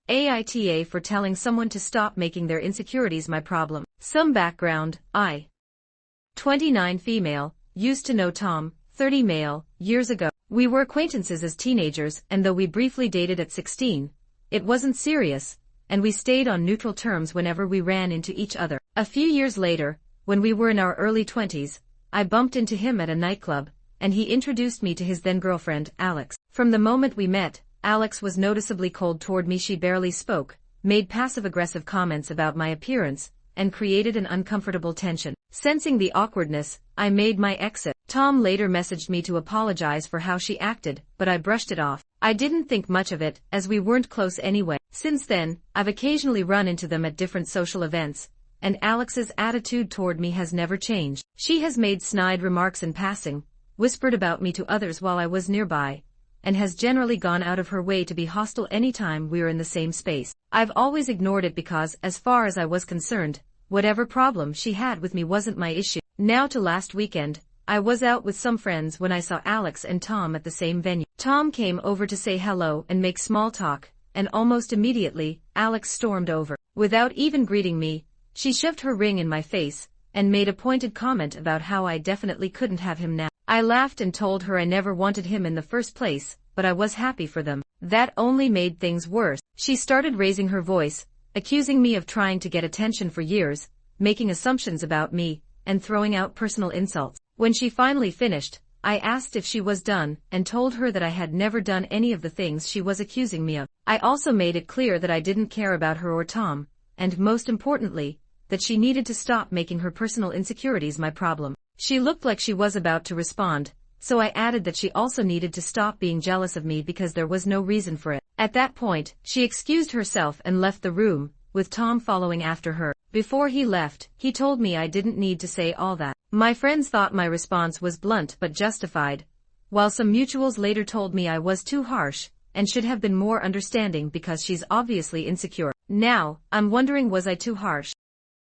AITA for telling someone to stop making their insecurities my problem. Some background: I, 29 female, used to know Tom, 30 male, years ago. We were acquaintances as teenagers, and though we briefly dated at 16, it wasn't serious, and we stayed on neutral terms whenever we ran into each other. A few years later, when we were in our early 20s, I bumped into him at a nightclub, and he introduced me to his then-girlfriend, Alex. From the moment we met, Alex was noticeably cold toward me. She barely spoke, made passive-aggressive comments about my appearance, and created an uncomfortable tension. Sensing the awkwardness, I made my exit. Tom later messaged me to apologize for how she acted, but I brushed it off. I didn't think much of it, as we weren't close anyway. Since then, I've occasionally run into them at different social events, and Alex's attitude toward me has never changed. She has made snide remarks in passing, whispered about me to others while I was nearby, and has generally gone out of her way to be hostile anytime we are in the same space. I've always ignored it because, as far as I was concerned, whatever problem she had with me wasn't my issue. Now to last weekend, I was out with some friends when I saw Alex and Tom at the same venue. Tom came over to say hello and make small talk, and almost immediately, Alex stormed over. Without even greeting me, she shoved her ring in my face, and made a pointed comment about how I definitely couldn't have him now. I laughed and told her I never wanted him in the first place, but I was happy for them. That only made things worse. She started raising her voice, accusing me of trying to get attention for years, making assumptions about me, and throwing out personal insults. When she finally finished, I asked if she was done, and told her that I had never done any of the things she was accusing me of. I also made it clear that I didn't care about her or Tom, and most importantly, that she needed to stop making her personal insecurities my problem. She looked like she was about to respond, so I added that she also needed to stop being jealous of me because there was no reason for it. At that point, she excused herself and left the room, with Tom following after her. Before he left, he told me I didn't need to say all that. My friends thought my response was blunt but justified, while some mutuals later told me I was too harsh, and should have been more understanding because she's obviously insecure. Now, I'm wondering, was I too harsh?